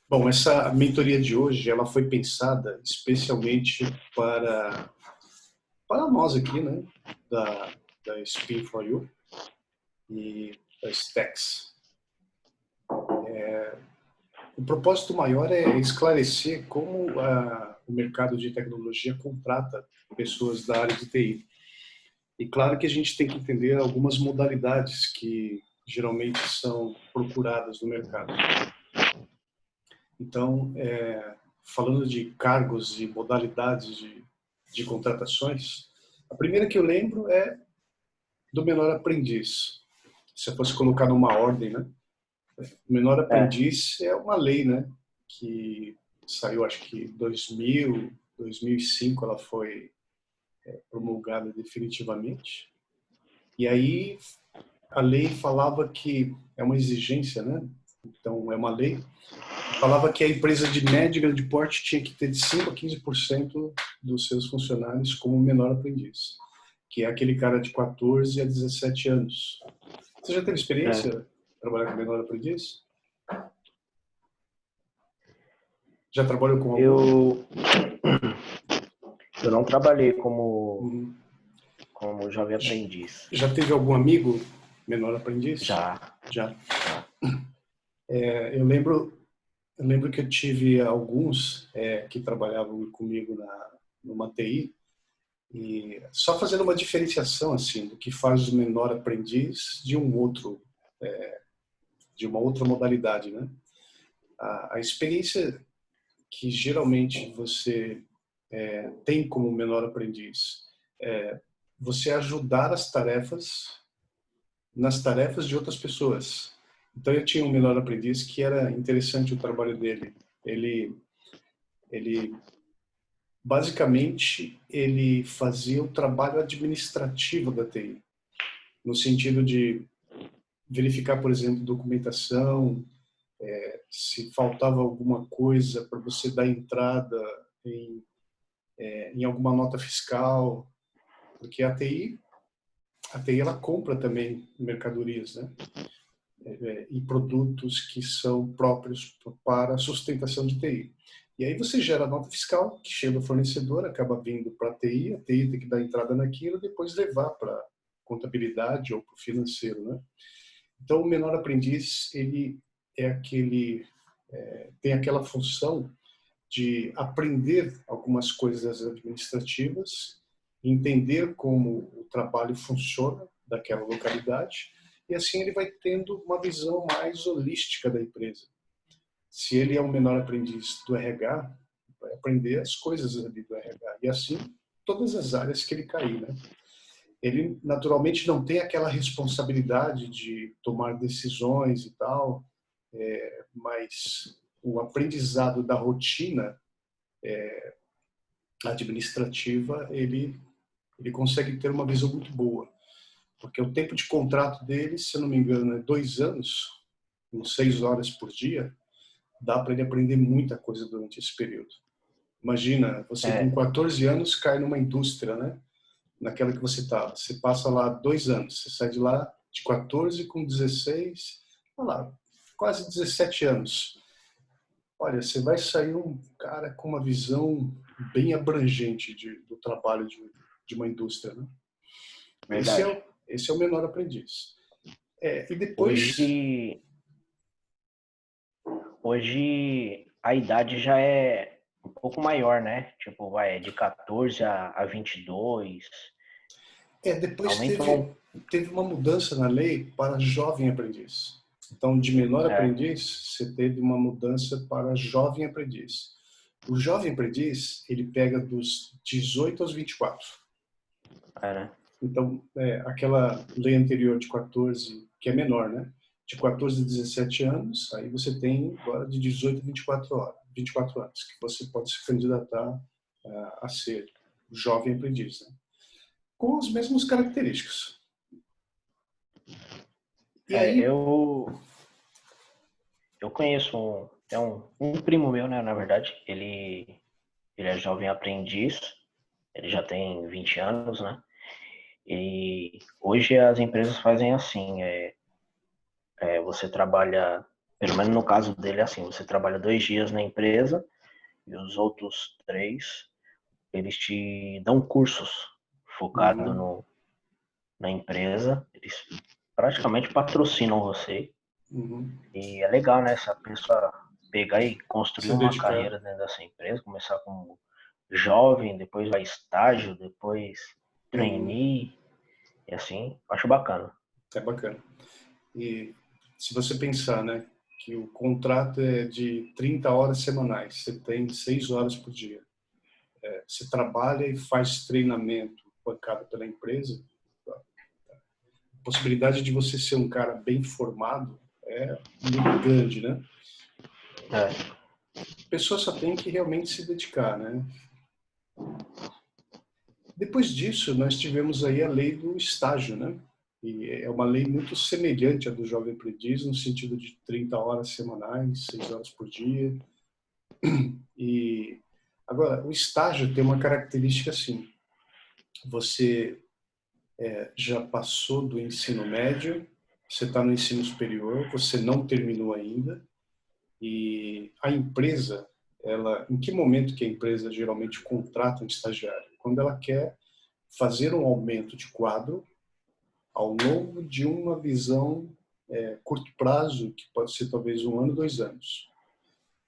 Bom, essa mentoria de hoje, ela foi pensada especialmente para nós aqui, né, da Spin for You e da Stacks. O propósito maior é esclarecer como o mercado de tecnologia contrata pessoas da área de TI. E claro que a gente tem que entender algumas modalidades que geralmente são procuradas no mercado. Então, falando de cargos e modalidades de contratações, a primeira que eu lembro é do menor aprendiz. Se eu fosse colocar numa ordem, né? O menor É, aprendiz é uma lei, né? Que saiu, acho que 2000, 2005, ela foi promulgada definitivamente. E aí a lei falava que é uma exigência, né? Então é uma lei que falava que a empresa de médio e grande porte tinha que ter de 5 a 15% dos seus funcionários como menor aprendiz, que é aquele cara de 14 a 17 anos. Você já teve é. experiência trabalhar com menor aprendiz? Já trabalhou com algum? Eu, eu não trabalhei como, Uhum. como jovem aprendiz. Já teve algum amigo menor aprendiz? Já, Já. já. Eu lembro que eu tive alguns que trabalhavam comigo numa TI, e só fazendo uma diferenciação assim do que faz o menor aprendiz de um outro, de uma outra modalidade, né? A experiência que geralmente você tem como menor aprendiz é você ajudar nas tarefas de outras pessoas. Então eu tinha um menor aprendiz que era interessante o trabalho dele. Ele basicamente ele fazia o trabalho administrativo da TI, no sentido de verificar, por exemplo, documentação, se faltava alguma coisa para você dar entrada em, em alguma nota fiscal, porque a TI ela compra também mercadorias, né? E produtos que são próprios para a sustentação de TI. E aí você gera a nota fiscal, que chega do fornecedor, acaba vindo para a TI tem que dar entrada naquilo, depois levar para contabilidade ou para o financeiro, né? Então, o menor aprendiz, ele é aquele, tem aquela função de aprender algumas coisas administrativas, entender como o trabalho funciona daquela localidade, e assim ele vai tendo uma visão mais holística da empresa. Se ele é um menor aprendiz do RH, vai aprender as coisas ali do RH, e assim todas as áreas que ele cair, né? Ele naturalmente não tem aquela responsabilidade de tomar decisões e tal, mas o aprendizado da rotina administrativa, ele consegue ter uma visão muito boa. Porque o tempo de contrato dele, se eu não me engano, é 2 anos, com 6 horas por dia, dá para ele aprender muita coisa durante esse período. Imagina, você com É, 14 anos cai numa indústria, né? Naquela que você estava. Você passa lá 2 anos, você sai de lá de 14 com 16, olha lá, quase 17 anos. Olha, você vai sair um cara com uma visão bem abrangente do trabalho de uma indústria, né? Esse é, verdade. o, esse é o menor aprendiz. E depois, Hoje, hoje a idade já é um pouco maior, né? Tipo, vai de 14 a 22. depois teve, Aumentou. teve uma mudança na lei para jovem aprendiz. Então, de menor É, aprendiz, você teve uma mudança para jovem aprendiz. O jovem aprendiz, ele pega dos 18 aos 24. é, né? Então, aquela lei anterior de 14, que é menor, né? De 14 a 17 anos, aí você tem agora de 18 a 24 anos, que você pode se candidatar a ser jovem aprendiz, né? Com as mesmas características. E É, aí, eu conheço um primo meu, né, na verdade, ele é jovem aprendiz, ele já tem 20 anos, né? E hoje as empresas fazem assim, você trabalha Pelo menos no caso dele é assim, você trabalha 2 dias na empresa e os outros 3, eles te dão cursos focados Uhum, na empresa, eles praticamente patrocinam você. uhum. E é legal, né, essa pessoa pegar e construir Se uma dedicar carreira dentro dessa empresa, começar como jovem, depois vai estágio, depois uhum, trainee, e assim, acho bacana. é bacana. E se você pensar, né, que o contrato é de 30 horas semanais, você tem 6 horas por dia. Você trabalha e faz treinamento bancado pela empresa, a possibilidade de você ser um cara bem formado é muito grande, né? É, A pessoa só tem que realmente se dedicar, né? Depois disso, nós tivemos aí a lei do estágio, né? E é uma lei muito semelhante à do jovem aprendiz, no sentido de 30 horas semanais, 6 horas por dia. E agora, o estágio tem uma característica assim: você já passou do ensino médio, você está no ensino superior, você não terminou ainda, e a empresa, ela, em que momento que a empresa geralmente contrata um estagiário? Quando ela quer fazer um aumento de quadro ao longo de uma visão curto prazo, que pode ser talvez 1 ano, 2 anos.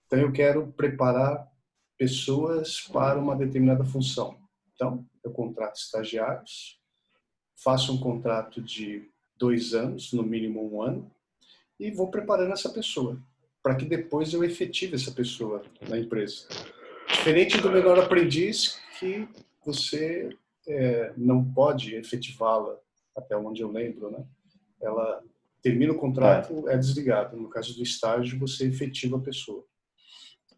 Então, eu quero preparar pessoas para uma determinada função. Então, eu contrato estagiários, faço um contrato de 2 anos, no mínimo 1 ano, e vou preparando essa pessoa, para que depois eu efetive essa pessoa na empresa. Diferente do menor aprendiz, que você não pode efetivá-la, até onde eu lembro, né? Ela termina o é, contrato, é desligado. No caso do estágio, você efetiva a pessoa.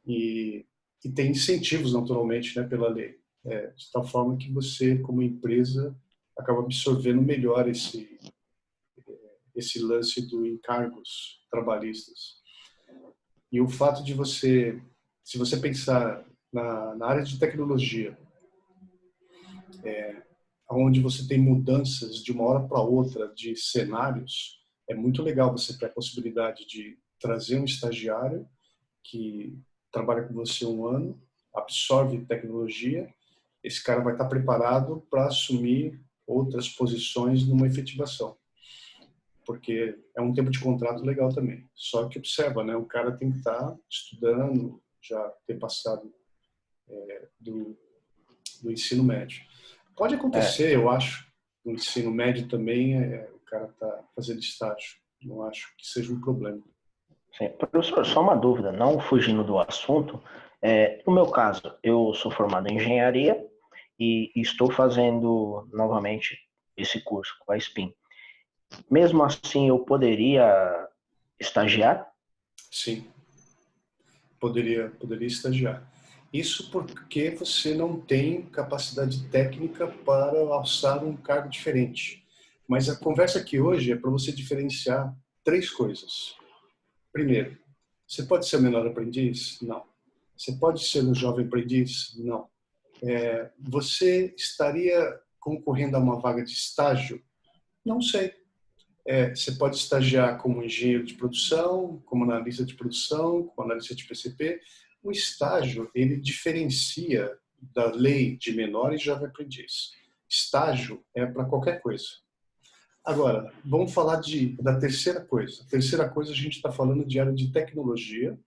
E, e tem incentivos, naturalmente, né, pela lei. De tal forma que você, como empresa, acaba absorvendo melhor esse lance do encargos trabalhistas. E o fato de você, se você pensar na área de tecnologia, onde você tem mudanças de uma hora para outra de cenários, é muito legal você ter a possibilidade de trazer um estagiário que trabalha com você 1 ano, absorve tecnologia, esse cara vai estar preparado para assumir outras posições numa efetivação, porque é um tempo de contrato legal também. Só que observa, né, o cara tem que estar estudando, já ter passado do, do ensino médio. Pode é, acontecer, eu acho, no ensino médio também, o cara tá fazendo estágio. Não acho que seja um problema. sim. Professor, só uma dúvida, não fugindo do assunto, no meu caso, eu sou formado em engenharia e estou fazendo novamente esse curso com a SPIN. Mesmo assim, eu poderia estagiar? Sim, poderia estagiar. Isso porque você não tem capacidade técnica para alçar um cargo diferente. Mas a conversa aqui hoje é para você diferenciar 3 coisas. Primeiro, você pode ser o menor aprendiz? Não. Você pode ser um jovem aprendiz? Não. Você estaria concorrendo a uma vaga de estágio? Não sei. Você pode estagiar como engenheiro de produção, como analista de produção, como analista de PCP. O estágio, ele diferencia da lei de menor e jovem aprendiz. Estágio é para qualquer coisa. Agora, vamos falar da terceira coisa. A terceira coisa, a gente está falando de área de tecnologia,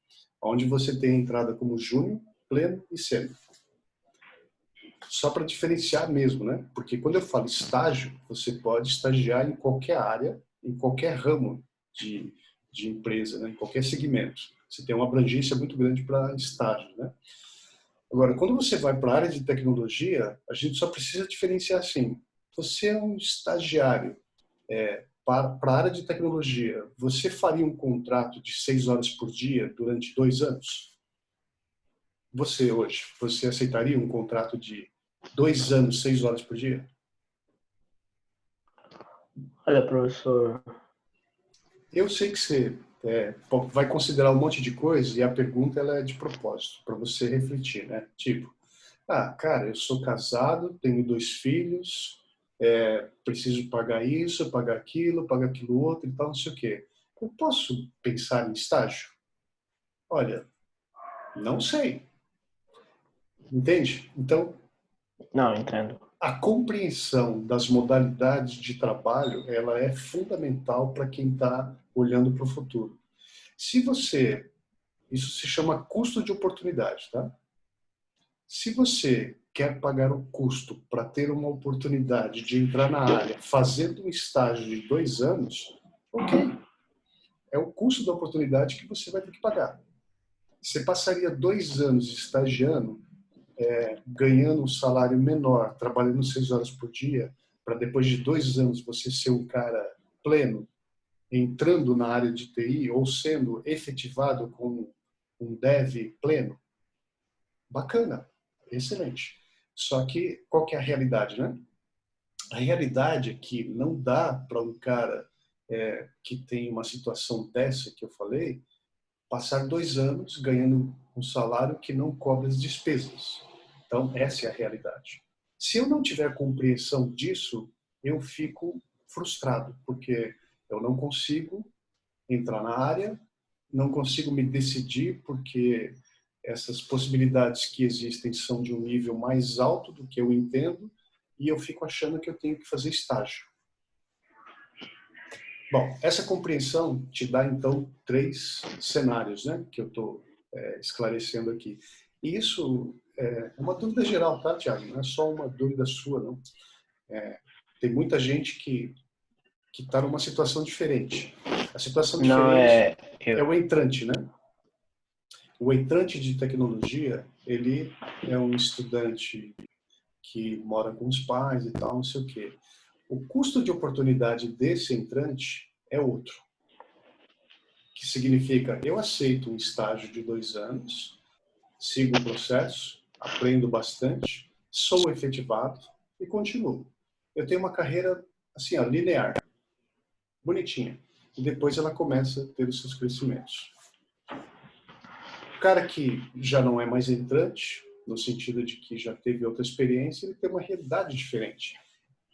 onde você tem a entrada como júnior, pleno e sênior. Só para diferenciar mesmo, né? Porque quando eu falo estágio, você pode estagiar em qualquer área, em qualquer ramo de empresa, né? Em qualquer segmento. Você tem uma abrangência muito grande para estágio, né? Agora, quando você vai para a área de tecnologia, a gente só precisa diferenciar assim. Você é um estagiário para a área de tecnologia. Você faria um contrato de 6 horas por dia durante 2 anos? Você hoje, você aceitaria um contrato de 2 anos, 6 horas por dia? Olha, professor, Eu sei que você vai considerar um monte de coisa e a pergunta ela é de propósito, para você refletir, né? Tipo, cara, eu sou casado, tenho 2 filhos, preciso pagar isso, pagar aquilo outro e tal, não sei o quê. eu posso pensar em estágio? Olha, não sei. Entende? Então, Não, entendo. a compreensão das modalidades de trabalho, ela é fundamental para quem está olhando para o futuro. Se você, isso se chama custo de oportunidade, tá? Se você quer pagar o custo para ter uma oportunidade de entrar na área fazendo um estágio de 2 anos, ok, é o custo da oportunidade que você vai ter que pagar. Você passaria 2 anos estagiando, ganhando um salário menor, trabalhando 6 horas por dia, para depois de 2 anos você ser um cara pleno, entrando na área de TI ou sendo efetivado como um dev pleno? Bacana, excelente. Só que qual que é a realidade, né? A realidade é que não dá para um cara que tem uma situação dessa que eu falei, passar 2 anos ganhando um salário que não cobre as despesas. Então, essa é a realidade. Se eu não tiver compreensão disso, eu fico frustrado, porque eu não consigo entrar na área, não consigo me decidir, porque essas possibilidades que existem são de um nível mais alto do que eu entendo, e eu fico achando que eu tenho que fazer estágio. Bom, essa compreensão te dá, então, 3 cenários, né, que eu estou esclarecendo aqui. E isso é uma dúvida geral, tá, Tiago? Não é só uma dúvida sua, não. Tem muita gente que está numa situação diferente. A situação Não diferente é. é o entrante, né? O entrante de tecnologia, ele é um estudante que mora com os pais e tal, não sei o quê. O custo de oportunidade desse entrante é outro, que significa eu aceito um estágio de 2 anos, sigo o processo, aprendo bastante, sou efetivado e continuo. Eu tenho uma carreira assim, ó, linear, bonitinha. E depois ela começa a ter os seus crescimentos. O cara que já não é mais entrante, no sentido de que já teve outra experiência, ele tem uma realidade diferente.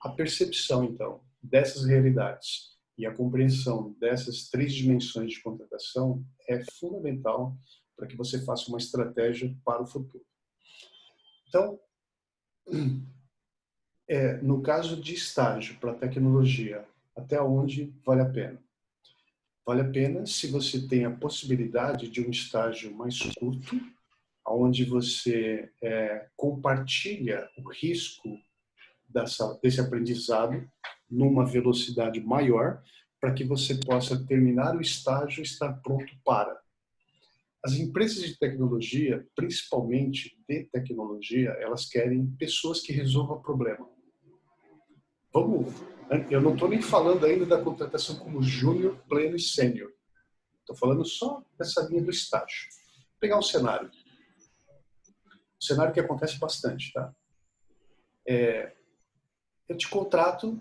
A percepção, então, dessas realidades e a compreensão dessas 3 dimensões de contratação é fundamental para que você faça uma estratégia para o futuro. Então, no caso de estágio para tecnologia, até onde vale a pena? Vale a pena se você tem a possibilidade de um estágio mais curto, onde você compartilha o risco desse aprendizado numa velocidade maior, para que você possa terminar o estágio e estar pronto para. As empresas de tecnologia, principalmente de tecnologia, elas querem pessoas que resolvam o problema. Eu não estou nem falando ainda da contratação como júnior, pleno e sênior. Estou falando só dessa linha do estágio. Vou pegar um cenário. Um cenário que acontece bastante, tá? Eu te contrato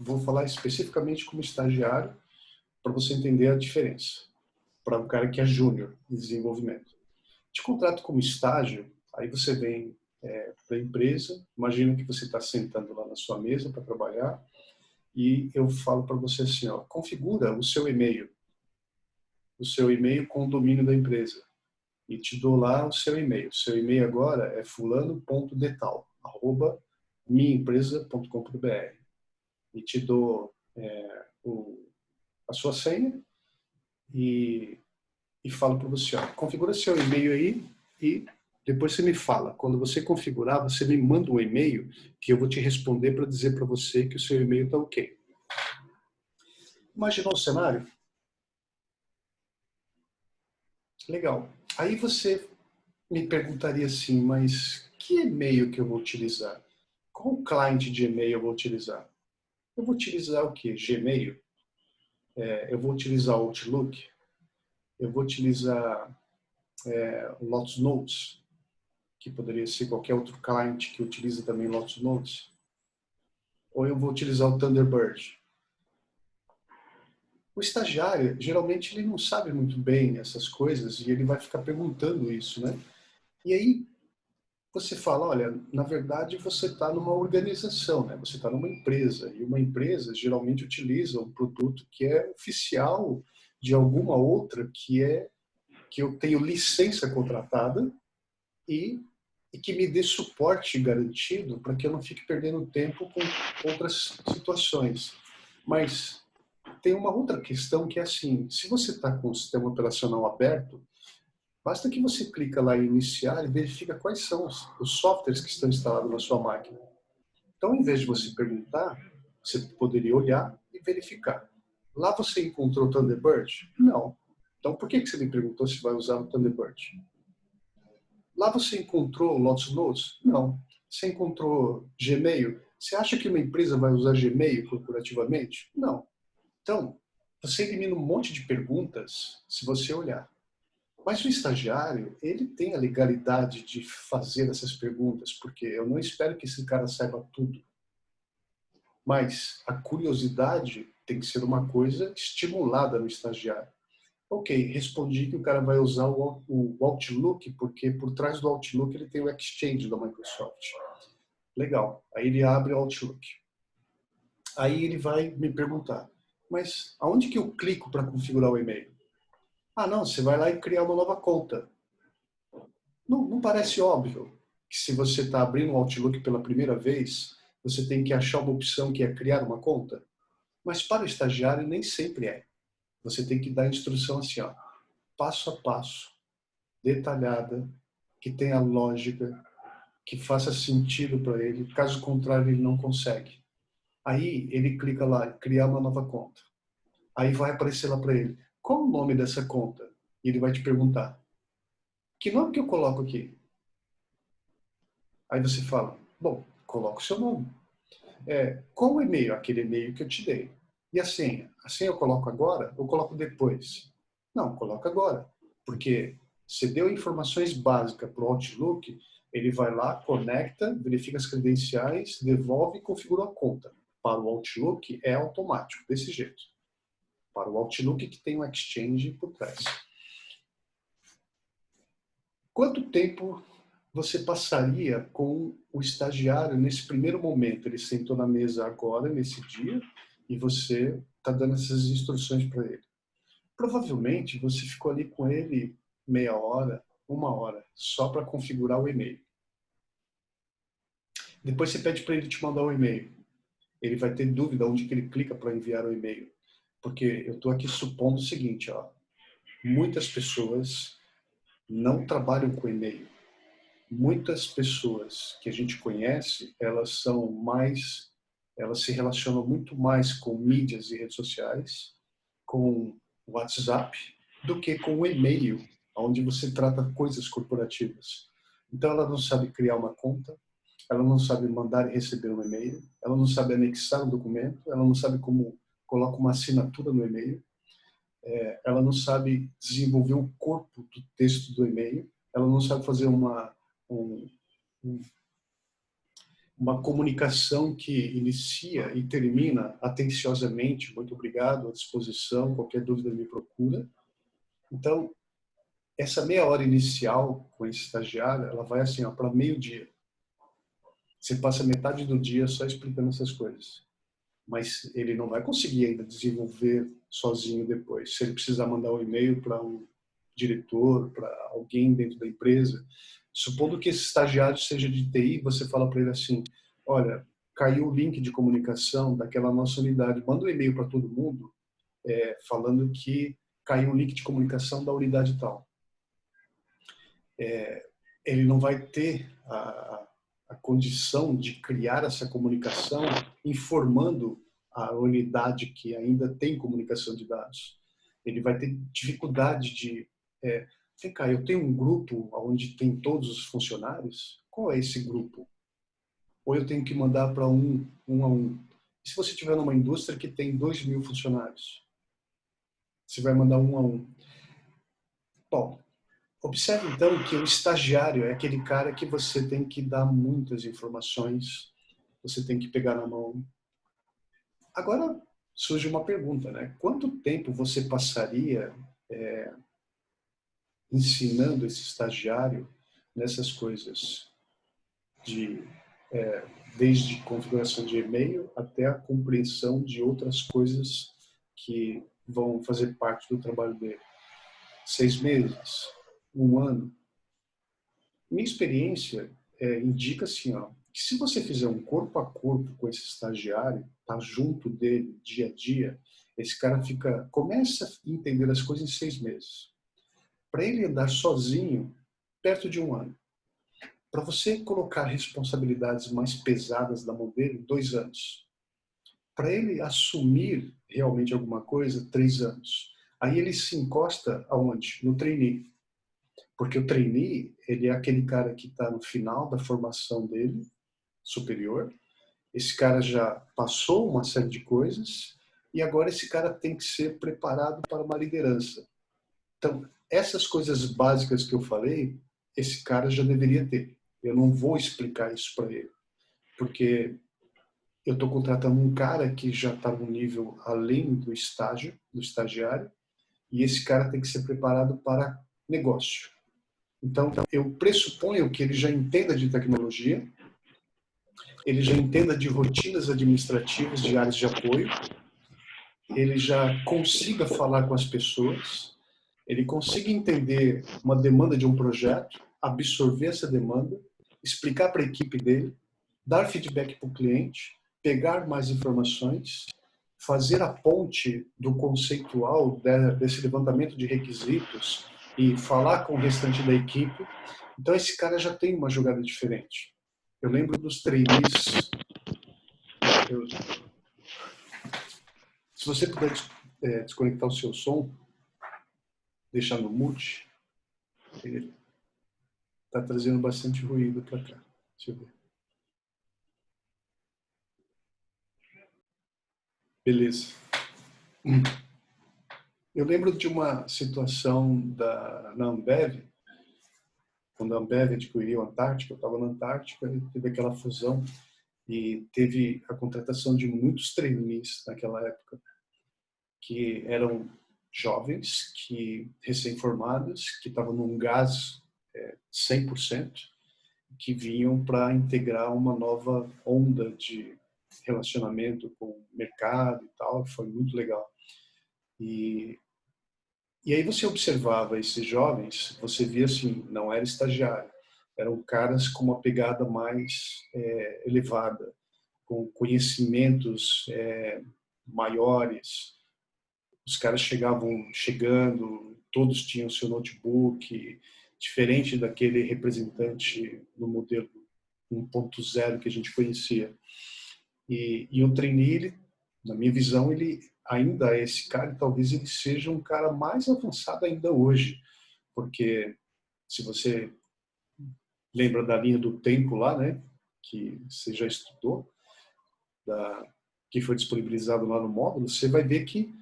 vou falar especificamente como estagiário, para você entender a diferença, para um cara que é júnior em desenvolvimento. Te contrato como estágio, aí você vem para a empresa, imagina que você está sentando lá na sua mesa para trabalhar, e eu falo para você assim, ó, configura o seu e-mail com o domínio da empresa, e te dou lá o seu e-mail. O seu e-mail agora é fulano.detal, @minhaempresa.com.br, e te dou a sua senha e falo para você, ó, configura seu e-mail aí e depois você me fala. Quando você configurar, você me manda um e-mail que eu vou te responder para dizer para você que o seu e-mail está ok. Imaginou o cenário? Legal. Aí você me perguntaria assim, mas que e-mail que eu vou utilizar? Qual cliente de e-mail eu vou utilizar? Eu vou utilizar o quê? Gmail? Eu vou utilizar Outlook? Eu vou utilizar Lotus Notes, que poderia ser qualquer outro cliente que utiliza também Lotus Notes? Ou eu vou utilizar o Thunderbird? O estagiário, geralmente, ele não sabe muito bem essas coisas e ele vai ficar perguntando isso, né? E aí, você fala, olha, na verdade você está numa organização, né? Você está numa empresa, e uma empresa geralmente utiliza um produto que é oficial de alguma outra que eu tenho licença contratada e, e que me dê suporte garantido para que eu não fique perdendo tempo com outras situações. Mas tem uma outra questão que é assim, se você está com o sistema operacional aberto, basta que você clica lá em iniciar e verifica quais são os softwares que estão instalados na sua máquina. Então, em vez de você perguntar, você poderia olhar e verificar. Lá você encontrou Thunderbird? Não. Então, por que você me perguntou se vai usar o Thunderbird? Lá você encontrou Lotus Notes? Não. Você encontrou Gmail? Você acha que uma empresa vai usar Gmail corporativamente? Não. Então, você elimina um monte de perguntas se você olhar. Mas o estagiário, ele tem a legalidade de fazer essas perguntas, porque eu não espero que esse cara saiba tudo. Mas a curiosidade tem que ser uma coisa estimulada no estagiário. Ok, respondi que o cara vai usar o Outlook, porque por trás do Outlook ele tem o Exchange da Microsoft. Legal. Aí ele abre o Outlook. Aí ele vai me perguntar, mas aonde que eu clico para configurar o e-mail? Ah, não, você vai lá e criar uma nova conta. Não parece óbvio que se você está abrindo o Outlook pela primeira vez, você tem que achar uma opção que é criar uma conta? Mas para o estagiário nem sempre é. Você tem que dar instrução assim, ó, passo a passo, detalhada, que tenha lógica, que faça sentido para ele. Caso contrário, ele não consegue. Aí ele clica lá, criar uma nova conta. Aí vai aparecer lá para ele, qual o nome dessa conta? E ele vai te perguntar, que nome que eu coloco aqui? Aí você fala, bom, coloca o seu nome. Qual o e-mail? Aquele e-mail que eu te dei. E a senha? A senha eu coloco agora ou coloco depois? Não, coloca agora. Porque você deu informações básicas para o Outlook, ele vai lá, conecta, verifica as credenciais, devolve e configura a conta. Para o Outlook é automático, desse jeito. Para o Outlook que tem um Exchange por trás. Quanto tempo você passaria com o estagiário nesse primeiro momento? Ele sentou na mesa agora, nesse dia, e você está dando essas instruções para ele. Provavelmente você ficou ali com ele meia hora, uma hora, só para configurar o e-mail. Depois você pede para ele te mandar o e-mail. Ele vai ter dúvida onde que ele clica para enviar o e-mail. Porque eu estou aqui supondo o seguinte, ó, muitas pessoas não trabalham com e-mail. Muitas pessoas que a gente conhece, elas se relacionam muito mais com mídias e redes sociais, com WhatsApp, do que com o e-mail, onde você trata coisas corporativas. Então ela não sabe criar uma conta, ela não sabe mandar e receber um e-mail, ela não sabe anexar um documento, ela não sabe como coloca uma assinatura no e-mail, ela não sabe desenvolver o corpo do texto do e-mail, ela não sabe fazer um, uma comunicação que inicia e termina atenciosamente, muito obrigado, à disposição, qualquer dúvida me procura. Então, essa meia hora inicial com esse estagiário, ela vai assim, para meio-dia. Você passa metade do dia só explicando essas coisas. Mas ele não vai conseguir ainda desenvolver sozinho depois. Se ele precisar mandar um e-mail para um diretor, para alguém dentro da empresa, supondo que esse estagiário seja de TI, você fala para ele assim, olha, caiu o link de comunicação daquela nossa unidade, manda um e-mail para todo mundo falando que caiu o link de comunicação da unidade tal. Ele não vai ter a condição de criar essa comunicação informando a unidade que ainda tem comunicação de dados. Ele vai ter dificuldade de... vem cá, eu tenho um grupo onde tem todos os funcionários? Qual é esse grupo? Ou eu tenho que mandar para um a um? E se você estiver numa indústria que tem 2.000 funcionários? Você vai mandar um a um. Bom, observe então que o estagiário é aquele cara que você tem que dar muitas informações, você tem que pegar na mão. Agora surge uma pergunta, né? Quanto tempo você passaria ensinando esse estagiário nessas coisas? de desde configuração de e-mail até a compreensão de outras coisas que vão fazer parte do trabalho dele. 6 meses, 1 ano. Minha experiência indica assim, ó, que se você fizer um corpo a corpo com esse estagiário, tá junto dele dia a dia, esse cara começa a entender as coisas em 6 meses. Para ele andar sozinho, perto de 1 ano. Para você colocar responsabilidades mais pesadas na mão dele, 2 anos. Para ele assumir realmente alguma coisa, 3 anos. Aí ele se encosta aonde? No trainee. Porque o trainee, ele é aquele cara que está no final da formação dele, superior. Esse cara já passou uma série de coisas e agora esse cara tem que ser preparado para uma liderança. Então, essas coisas básicas que eu falei, esse cara já deveria ter. Eu não vou explicar isso para ele, porque eu estou contratando um cara que já está no nível além do estágio, do estagiário, e esse cara tem que ser preparado para negócio. Então, eu pressuponho que ele já entenda de tecnologia, ele já entenda de rotinas administrativas de áreas de apoio, ele já consiga falar com as pessoas, ele consiga entender uma demanda de um projeto, absorver essa demanda, explicar para a equipe dele, dar feedback para o cliente, pegar mais informações, fazer a ponte do conceitual desse levantamento de requisitos e falar com o restante da equipe. Então esse cara já tem uma jogada diferente. Eu lembro dos trainees. Se você puder desconectar o seu som, deixar no mute, ele está trazendo bastante ruído para cá. Deixa eu ver. Beleza. Eu lembro de uma situação na Ambev, quando a Ambev adquiriu a Antártica, eu estava na Antártica, e teve aquela fusão e teve a contratação de muitos trainees naquela época, que eram jovens, que recém-formados, que estavam num gás 100%, que vinham para integrar uma nova onda de relacionamento com o mercado e tal, foi muito legal. E aí você observava esses jovens, você via assim, não era estagiário, eram caras com uma pegada mais elevada, com conhecimentos maiores. Os caras chegando, todos tinham seu notebook, diferente daquele representante do modelo 1.0 que a gente conhecia. E o trainee, ele, na minha visão, ele ainda é esse cara, e talvez ele seja um cara mais avançado ainda hoje, porque se você lembra da linha do tempo lá, né, que você já estudou, que foi disponibilizado lá no módulo, você vai ver que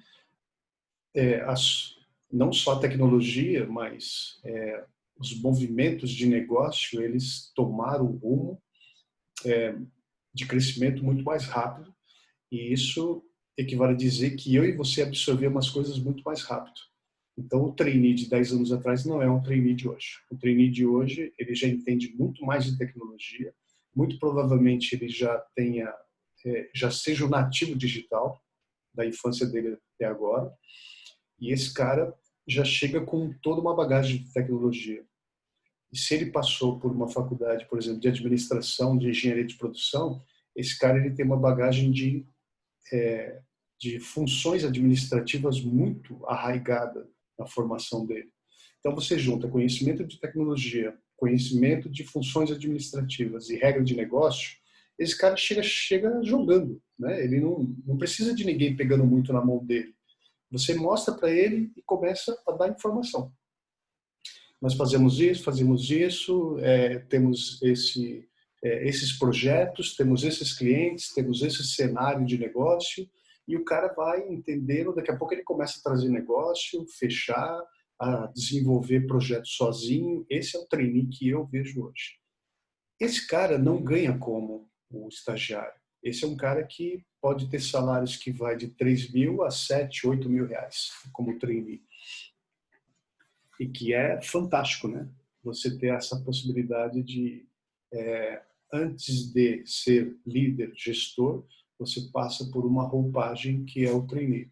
não só a tecnologia, mas os movimentos de negócio, eles tomaram um rumo de crescimento muito mais rápido, e isso equivale a dizer que eu e você absorvemos as coisas muito mais rápido. Então, o trainee de 10 anos atrás não é um trainee de hoje. O trainee de hoje, ele já entende muito mais de tecnologia, muito provavelmente ele já seja o nativo digital da infância dele até agora, e esse cara já chega com toda uma bagagem de tecnologia. E se ele passou por uma faculdade, por exemplo, de administração, de engenharia de produção, esse cara ele tem uma bagagem de funções administrativas muito arraigada na formação dele. Então você junta conhecimento de tecnologia, conhecimento de funções administrativas e regra de negócio, esse cara chega jogando, né? Ele não precisa de ninguém pegando muito na mão dele. Você mostra para ele e começa a dar informação. Nós fazemos isso, temos esses projetos, temos esses clientes, temos esse cenário de negócio, e o cara vai entendendo, daqui a pouco ele começa a trazer negócio, fechar, a desenvolver projetos sozinho. Esse é o trainee que eu vejo hoje. Esse cara não ganha como o estagiário. Esse é um cara que pode ter salários que vai de 3 mil a 7, 8 mil reais como trainee. E que é fantástico, né? Você ter essa possibilidade de antes de ser líder, gestor, você passa por uma roupagem que é o trainee.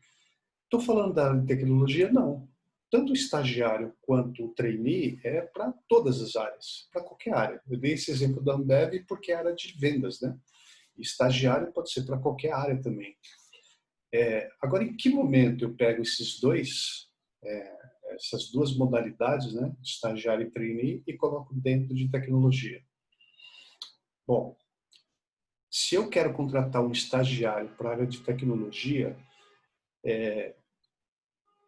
Estou falando da área de tecnologia? Não. Tanto o estagiário quanto o trainee é para todas as áreas, para qualquer área. Eu dei esse exemplo da Ambev porque é área de vendas, né? Estagiário pode ser para qualquer área também. Agora, em que momento eu pego essas duas modalidades, né? Estagiário e trainee, e coloco dentro de tecnologia? Bom, se eu quero contratar um estagiário para a área de tecnologia,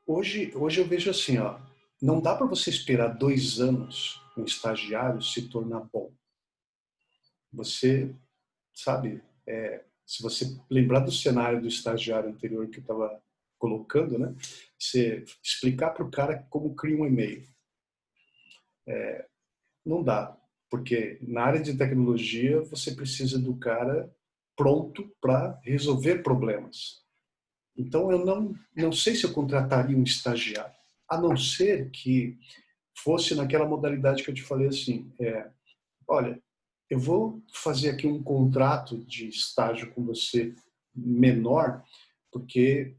hoje eu vejo assim, ó, não dá para você esperar 2 anos um estagiário se tornar bom. Você, sabe, se você lembrar do cenário do estagiário anterior que eu estava colocando, né? Você explicar para o cara como cria um e-mail. Não dá, porque na área de tecnologia você precisa do cara pronto para resolver problemas. Então eu não sei se eu contrataria um estagiário, a não ser que fosse naquela modalidade que eu te falei assim, olha, eu vou fazer aqui um contrato de estágio com você menor, porque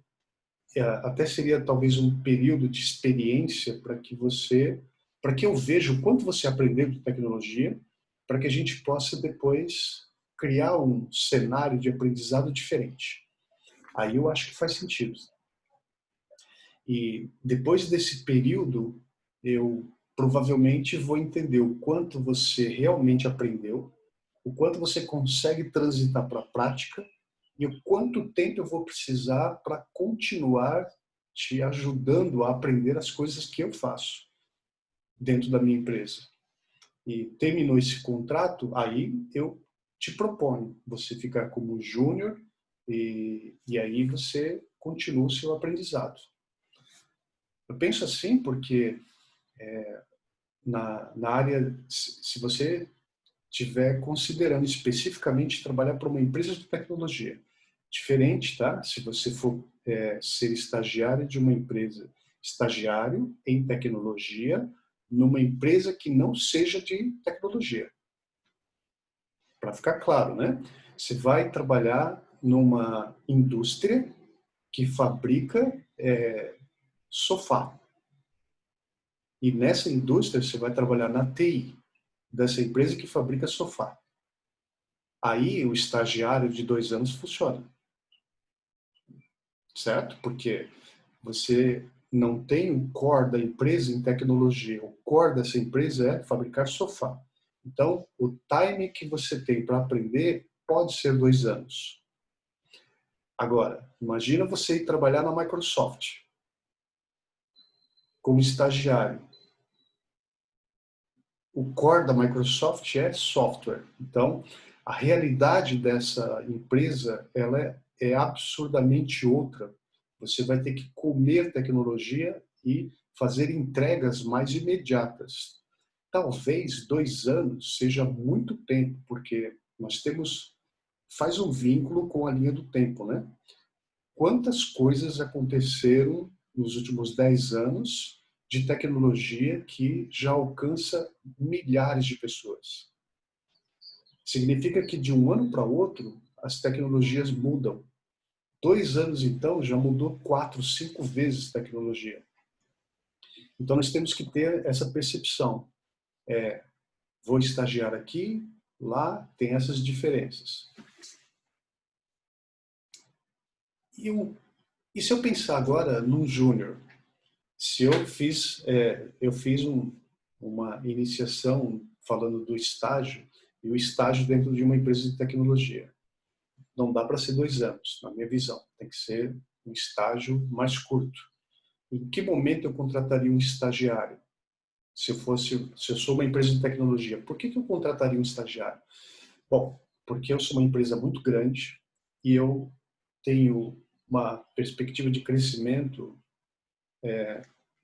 até seria talvez um período de experiência para que eu veja o quanto você aprendeu de tecnologia, para que a gente possa depois criar um cenário de aprendizado diferente. Aí eu acho que faz sentido. E depois desse período, eu provavelmente vou entender o quanto você realmente aprendeu, o quanto você consegue transitar para a prática e o quanto tempo eu vou precisar para continuar te ajudando a aprender as coisas que eu faço dentro da minha empresa. E terminou esse contrato, aí eu te proponho você ficar como júnior e aí você continua o seu aprendizado. Eu penso assim porque na área, se você estiver considerando especificamente trabalhar para uma empresa de tecnologia, diferente, tá? Se você for ser estagiário de uma empresa, estagiário em tecnologia, numa empresa que não seja de tecnologia. Para ficar claro, né? Você vai trabalhar numa indústria que fabrica sofá. E nessa indústria você vai trabalhar na TI dessa empresa que fabrica sofá. Aí o estagiário de 2 anos funciona, certo? Porque você não tem o core da empresa em tecnologia. O core dessa empresa é fabricar sofá. Então, o time que você tem para aprender pode ser 2 anos. Agora, imagina você ir trabalhar na Microsoft como estagiário. O core da Microsoft é software. Então, a realidade dessa empresa ela é absurdamente outra. Você vai ter que comer tecnologia e fazer entregas mais imediatas. Talvez 2 anos seja muito tempo, porque nós temos faz um vínculo com a linha do tempo, né? Quantas coisas aconteceram nos últimos 10 anos de tecnologia que já alcança milhares de pessoas? Significa que de um ano para outro as tecnologias mudam. 2 anos, então, já mudou 4, 5 vezes tecnologia. Então, nós temos que ter essa percepção. Vou estagiar aqui, lá tem essas diferenças. E se eu pensar agora num júnior? Se eu fiz uma iniciação falando do estágio, e o estágio dentro de uma empresa de tecnologia. Não dá para ser 2 anos, na minha visão. Tem que ser um estágio mais curto. Em que momento eu contrataria um estagiário? Se eu sou uma empresa de tecnologia, por que eu contrataria um estagiário? Bom, porque eu sou uma empresa muito grande e eu tenho uma perspectiva de crescimento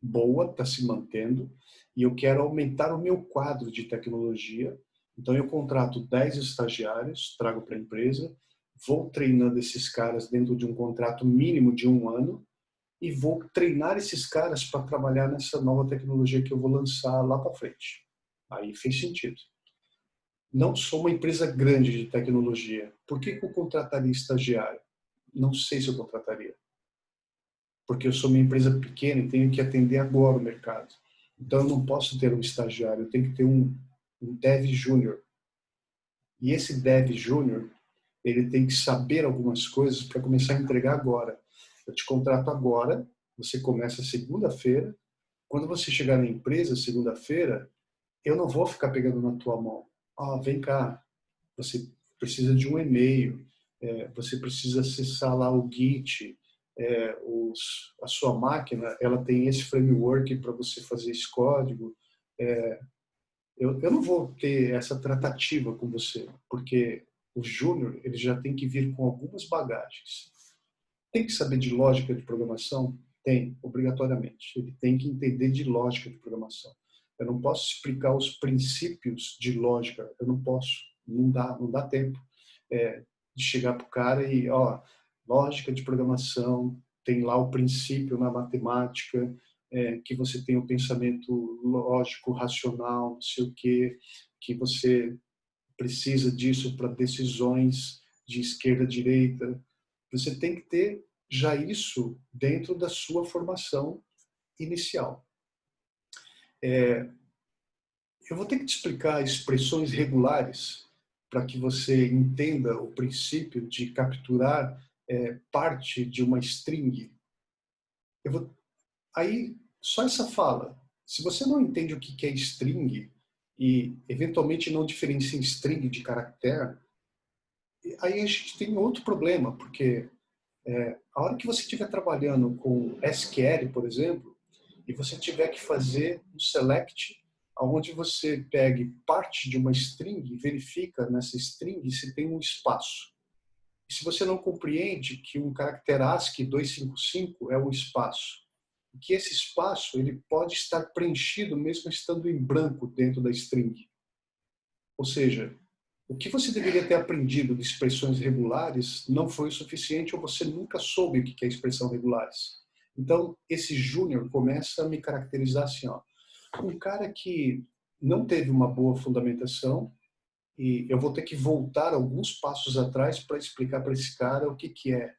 boa, está se mantendo, e eu quero aumentar o meu quadro de tecnologia. Então eu contrato 10 estagiários, trago para a empresa, vou treinando esses caras dentro de um contrato mínimo de 1 ano e vou treinar esses caras para trabalhar nessa nova tecnologia que eu vou lançar lá para frente. Aí fez sentido. não sou uma empresa grande de tecnologia. Por que eu contrataria estagiário? Não sei se eu contrataria. Porque eu sou uma empresa pequena e tenho que atender agora o mercado. Então, eu não posso ter um estagiário, eu tenho que ter um dev júnior. E esse dev júnior, ele tem que saber algumas coisas para começar a entregar agora. Eu te contrato agora, você começa segunda-feira. Quando você chegar na empresa segunda-feira, eu não vou ficar pegando na tua mão. Vem cá, você precisa de um e-mail, você precisa acessar lá o Git, a sua máquina, ela tem esse framework para você fazer esse código. Eu não vou ter essa tratativa com você, porque o júnior ele já tem que vir com algumas bagagens. Tem que saber de lógica de programação? Tem, obrigatoriamente. Ele tem que entender de lógica de programação. Eu não posso explicar os princípios de lógica, eu não posso, não dá tempo de chegar para o cara e, lógica de programação, tem lá o princípio na matemática, que você tem o pensamento lógico, racional, não sei o quê, que você precisa disso para decisões de esquerda, direita. Você tem que ter já isso dentro da sua formação inicial. Eu vou ter que te explicar expressões regulares para que você entenda o princípio de capturar parte de uma string. Aí, só essa fala. Se você não entende o que é string e, eventualmente, não diferencia string de caractere, aí a gente tem outro problema, porque a hora que você estiver trabalhando com SQL, por exemplo, e você tiver que fazer um select, onde você pegue parte de uma string e verifica nessa string se tem um espaço. E se você não compreende que um caractere ASCII 255 é um espaço, que esse espaço ele pode estar preenchido mesmo estando em branco dentro da string. Ou seja, o que você deveria ter aprendido de expressões regulares não foi o suficiente ou você nunca soube o que é expressão regulares. Então, esse júnior começa a me caracterizar assim, um cara que não teve uma boa fundamentação e eu vou ter que voltar alguns passos atrás para explicar para esse cara o que é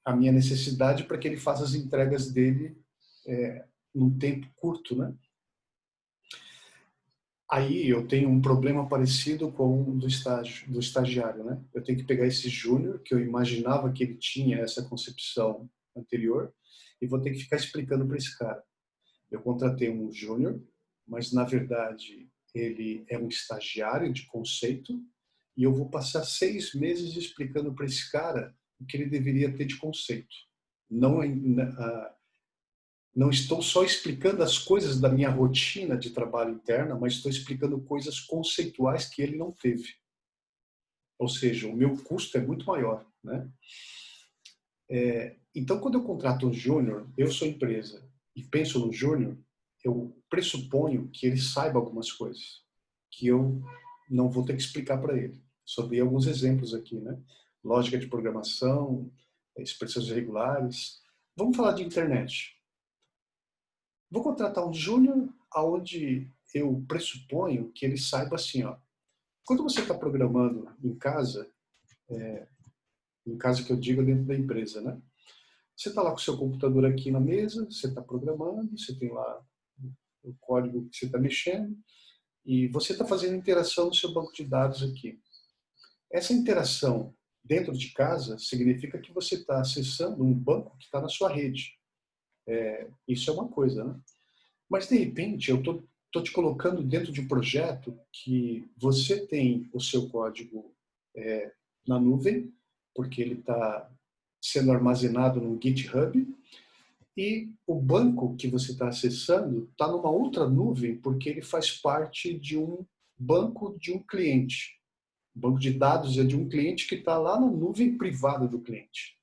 a minha necessidade para que ele faça as entregas dele num tempo curto, né? Aí eu tenho um problema parecido com o do estagiário, né? Eu tenho que pegar esse júnior, que eu imaginava que ele tinha essa concepção anterior, e vou ter que ficar explicando para esse cara. Eu contratei um júnior, mas na verdade ele é um estagiário de conceito, e eu vou passar 6 meses explicando para esse cara o que ele deveria ter de conceito. Não, não estou só explicando as coisas da minha rotina de trabalho interna, mas estou explicando coisas conceituais que ele não teve. Ou seja, o meu custo é muito maior, né? Então, quando eu contrato um júnior, eu sou empresa e penso no júnior, eu pressuponho que ele saiba algumas coisas que eu não vou ter que explicar para ele. Só dei alguns exemplos aqui, né? Lógica de programação, expressões regulares. Vamos falar de internet. Vou contratar um júnior aonde eu pressuponho que ele saiba assim, quando você está programando em casa que eu digo dentro da empresa, né? Você está lá com o seu computador aqui na mesa, você está programando, você tem lá o código que você está mexendo e você está fazendo interação no seu banco de dados aqui. Essa interação dentro de casa significa que você está acessando um banco que está na sua rede. Isso é uma coisa, né? Mas, de repente, eu estou te colocando dentro de um projeto que você tem o seu código na nuvem, porque ele está sendo armazenado no GitHub, e o banco que você está acessando está numa outra nuvem, porque ele faz parte de um banco de um cliente. O banco de dados é de um cliente que está lá na nuvem privada do cliente.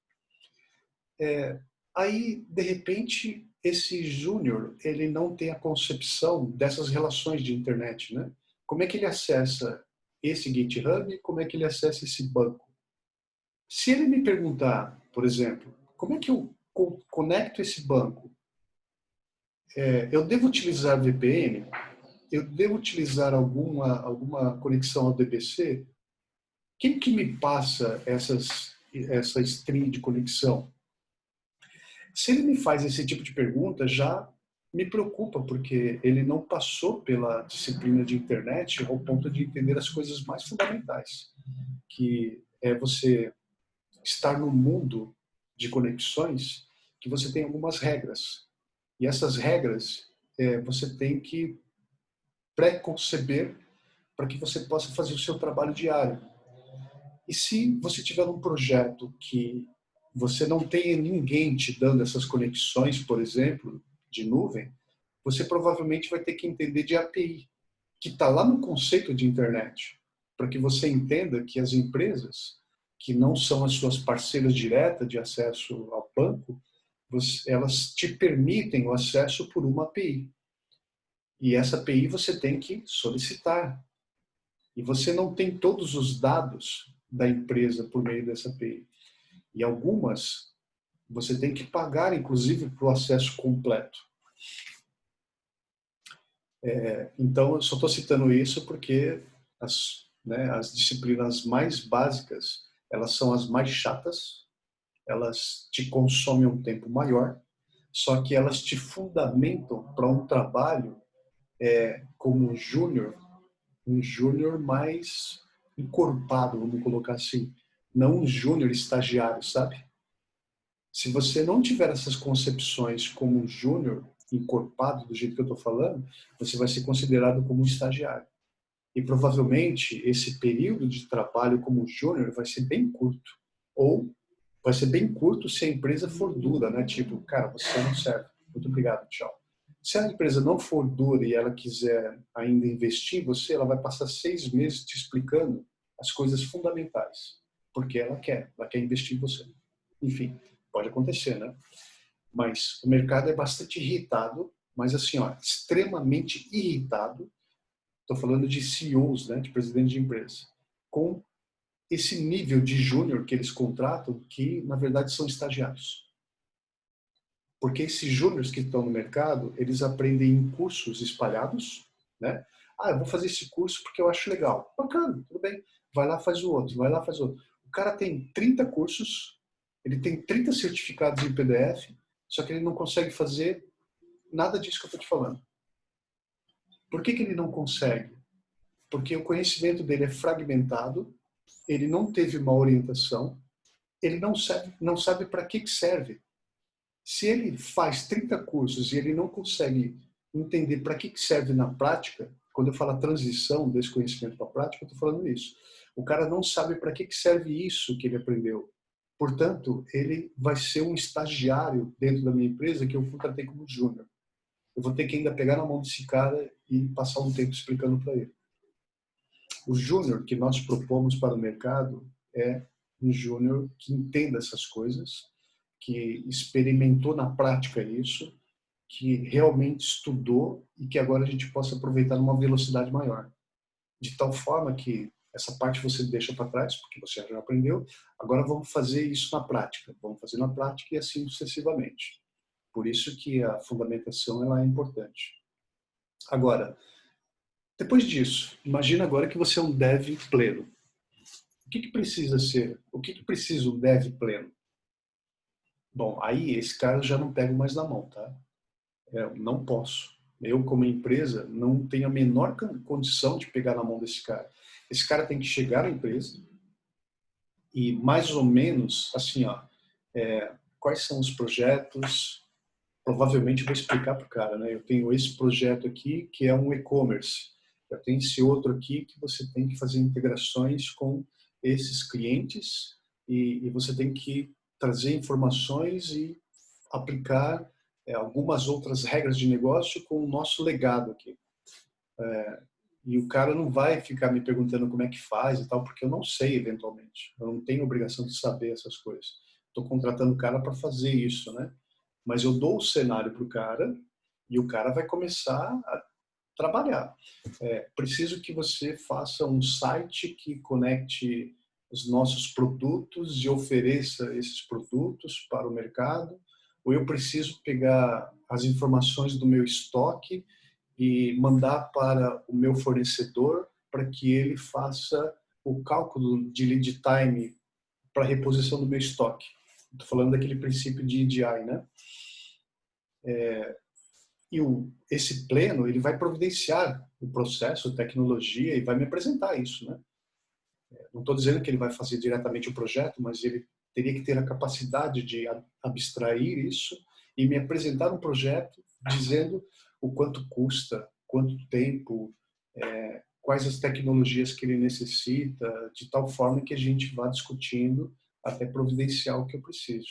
Aí, de repente, esse júnior, ele não tem a concepção dessas relações de internet, né? Como é que ele acessa esse GitHub? Como é que ele acessa esse banco? Se ele me perguntar, por exemplo, como é que eu conecto esse banco? Eu devo utilizar VPN? eu devo utilizar alguma conexão ao DBC? Quem que me passa essa string de conexão? Se ele me faz esse tipo de pergunta, já me preocupa, porque ele não passou pela disciplina de internet ao ponto de entender as coisas mais fundamentais, que é você estar no mundo de conexões, que você tem algumas regras. E essas regras você tem que pré-conceber para que você possa fazer o seu trabalho diário. E se você tiver um projeto que você não tenha ninguém te dando essas conexões, por exemplo, de nuvem, você provavelmente vai ter que entender de API, que está lá no conceito de internet, para que você entenda que as empresas, que não são as suas parceiras diretas de acesso ao banco, elas te permitem o acesso por uma API. E essa API você tem que solicitar. E você não tem todos os dados da empresa por meio dessa API. E algumas você tem que pagar, inclusive, para o acesso completo. Então, eu só estou citando isso porque as disciplinas mais básicas, elas são as mais chatas, elas te consomem um tempo maior, só que elas te fundamentam para um trabalho como um júnior mais encorpado, vamos colocar assim, não um júnior estagiário, sabe? Se você não tiver essas concepções como um júnior encorpado, do jeito que eu estou falando, você vai ser considerado como um estagiário. E provavelmente esse período de trabalho como júnior vai ser bem curto. Ou vai ser bem curto se a empresa for dura, né? Tipo, cara, você não serve. Muito obrigado, tchau. Se a empresa não for dura e ela quiser ainda investir em você, ela vai passar 6 meses te explicando as coisas fundamentais. Porque ela quer investir em você. Enfim, pode acontecer, né? Mas o mercado é bastante irritado, mas assim, ó, extremamente irritado. Estou falando de CEOs, né, de presidentes de empresa, com esse nível de júnior que eles contratam, que na verdade são estagiários. Porque esses júniores que estão no mercado, eles aprendem em cursos espalhados, né? Ah, eu vou fazer esse curso porque eu acho legal. Bacana, tudo bem. Vai lá, faz o outro, vai lá, faz o outro. O cara tem 30 cursos, ele tem 30 certificados em PDF, só que ele não consegue fazer nada disso que eu estou te falando. Por que ele não consegue? Porque o conhecimento dele é fragmentado, ele não teve uma orientação, ele não sabe para que serve. Se ele faz 30 cursos e ele não consegue entender para que serve na prática, quando eu falo a transição desse conhecimento para a prática, eu estou falando isso. O cara não sabe para que serve isso que ele aprendeu. Portanto, ele vai ser um estagiário dentro da minha empresa que eu contratei como júnior. Eu vou ter que ainda pegar na mão desse cara e passar um tempo explicando para ele. O júnior que nós propomos para o mercado é um júnior que entenda essas coisas, que experimentou na prática isso, que realmente estudou e que agora a gente possa aproveitar numa velocidade maior. De tal forma que essa parte você deixa para trás, porque você já aprendeu, agora vamos fazer isso na prática. Vamos fazer na prática e assim sucessivamente. Por isso que a fundamentação ela é importante. Agora, depois disso, imagina agora que você é um dev pleno. O que precisa ser? O que precisa um dev pleno? Bom, aí esse cara eu já não pego mais na mão, tá? Eu não posso. Eu, como empresa, não tenho a menor condição de pegar na mão desse cara. Esse cara tem que chegar à empresa e, mais ou menos, assim, ó, quais são os projetos? Provavelmente eu vou explicar para o cara, né? Eu tenho esse projeto aqui que é um e-commerce. Eu tenho esse outro aqui que você tem que fazer integrações com esses clientes e você tem que trazer informações e aplicar algumas outras regras de negócio com o nosso legado aqui. E o cara não vai ficar me perguntando como é que faz e tal, porque eu não sei eventualmente. Eu não tenho obrigação de saber essas coisas. Estou contratando o cara para fazer isso, né? Mas eu dou o cenário para o cara e o cara vai começar a trabalhar. Preciso que você faça um site que conecte os nossos produtos e ofereça esses produtos para o mercado, ou eu preciso pegar as informações do meu estoque e mandar para o meu fornecedor para que ele faça o cálculo de lead time para reposição do meu estoque. Estou falando daquele princípio de EDI, né? E esse pleno, ele vai providenciar o processo, a tecnologia, e vai me apresentar isso, né? Não estou dizendo que ele vai fazer diretamente o projeto, mas ele teria que ter a capacidade de abstrair isso e me apresentar um projeto dizendo o quanto custa, quanto tempo, quais as tecnologias que ele necessita, de tal forma que a gente vá discutindo até providenciar o que eu preciso.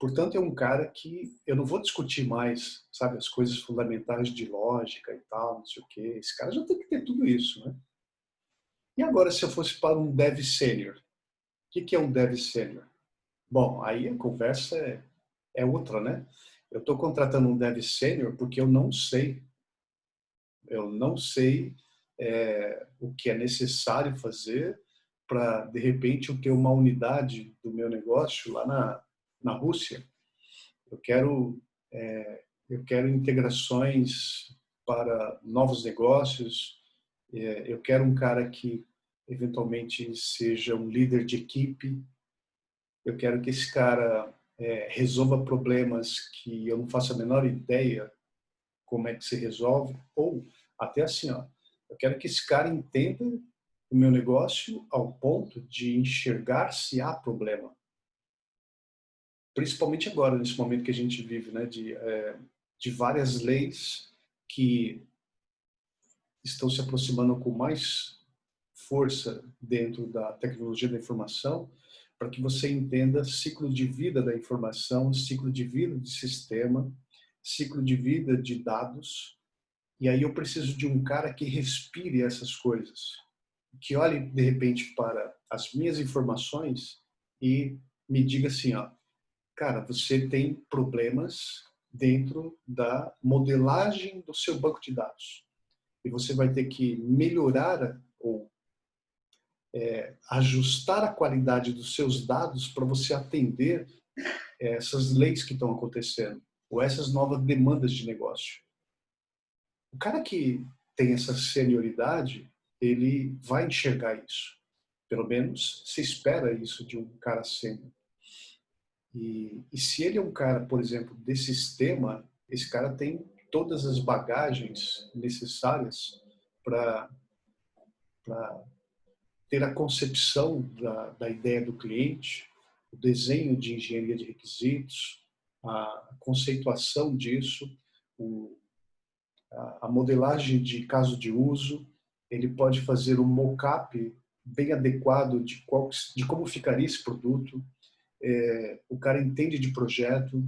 Portanto, é um cara que eu não vou discutir mais, sabe, as coisas fundamentais de lógica e tal, não sei o quê. Esse cara já tem que ter tudo isso, né? E agora, se eu fosse para um dev sênior? O que é um dev sênior? Bom, aí a conversa é outra, né? Eu estou contratando um dev sênior porque eu não sei o que é necessário fazer para, de repente, eu ter uma unidade do meu negócio lá na Rússia. Eu quero, eu quero integrações para novos negócios. Eu quero um cara que, eventualmente, seja um líder de equipe. Eu quero que esse cara resolva problemas que eu não faço a menor ideia como é que se resolve. Ou, até assim, ó, eu quero que esse cara entenda o meu negócio ao ponto de enxergar se há problema. Principalmente agora, nesse momento que a gente vive, né, de várias leis que estão se aproximando com mais força dentro da tecnologia da informação, para que você entenda ciclo de vida da informação, ciclo de vida de sistema, ciclo de vida de dados. E aí eu preciso de um cara que respire essas coisas, que olhe de repente para as minhas informações e me diga assim, ó, cara, você tem problemas dentro da modelagem do seu banco de dados. E você vai ter que melhorar ou ajustar a qualidade dos seus dados para você atender essas leis que estão acontecendo ou essas novas demandas de negócio. O cara que tem essa senioridade, ele vai enxergar isso. Pelo menos se espera isso de um cara sênior. E se ele é um cara, por exemplo, de sistema, esse cara tem todas as bagagens necessárias para ter a concepção da ideia do cliente, o desenho de engenharia de requisitos, a conceituação disso, a modelagem de caso de uso. Ele pode fazer um mock-up bem adequado de como ficaria esse produto. O cara entende de projeto,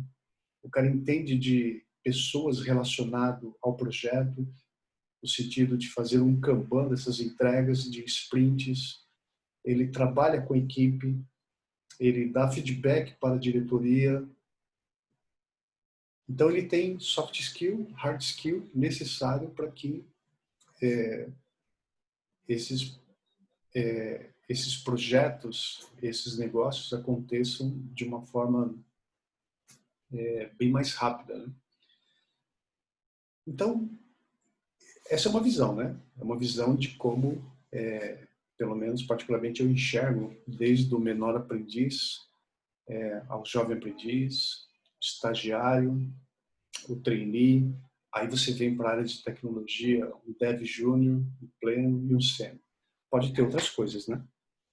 o cara entende de pessoas relacionado ao projeto, no sentido de fazer um Kanban dessas entregas, de sprints. Ele trabalha com a equipe, ele dá feedback para a diretoria. Então ele tem soft skill, hard skill necessário para que esses esses projetos, esses negócios aconteçam de uma forma bem mais rápida, né? Então essa é uma visão, né? É uma visão de como, pelo menos particularmente, eu enxergo desde o menor aprendiz ao jovem aprendiz, estagiário, o trainee. Aí você vem para a área de tecnologia, um dev júnior, um pleno e um sênior. Pode ter outras coisas, né?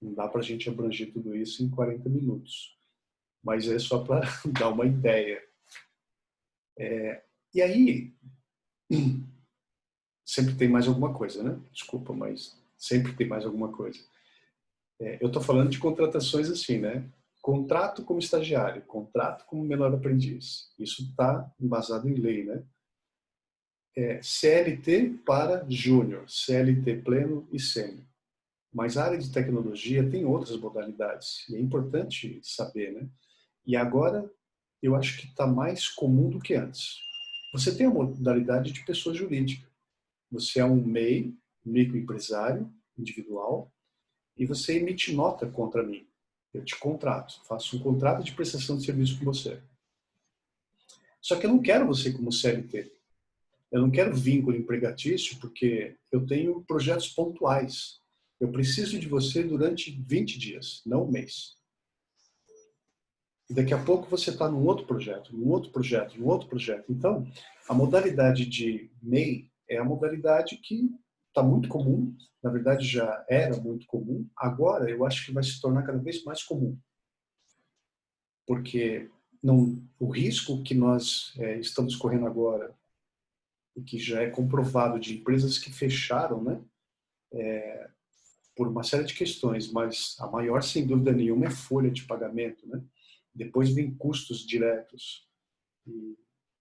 Não dá para a gente abranger tudo isso em 40 minutos. Mas é só para dar uma ideia. E aí, sempre tem mais alguma coisa, né? Desculpa, mas sempre tem mais alguma coisa. Eu estou falando de contratações assim, né? Contrato como estagiário, contrato como menor aprendiz. Isso está embasado em lei, né? CLT para júnior, CLT pleno e sênior. Mas a área de tecnologia tem outras modalidades e é importante saber, né? E agora eu acho que está mais comum do que antes. Você tem a modalidade de pessoa jurídica. Você é um MEI, microempresário individual, e você emite nota contra mim. Eu te contrato, faço um contrato de prestação de serviço com você. Só que eu não quero você como CLT. Eu não quero vínculo empregatício porque eu tenho projetos pontuais. Eu preciso de você durante 20 dias, não um mês. E daqui a pouco você está num outro projeto, num outro projeto, num outro projeto. Então, a modalidade de MEI é a modalidade que está muito comum, na verdade já era muito comum, agora eu acho que vai se tornar cada vez mais comum. Porque o risco que nós estamos correndo agora, e que já é comprovado de empresas que fecharam, né, por uma série de questões, mas a maior, sem dúvida nenhuma, é folha de pagamento, né? Depois vem custos diretos.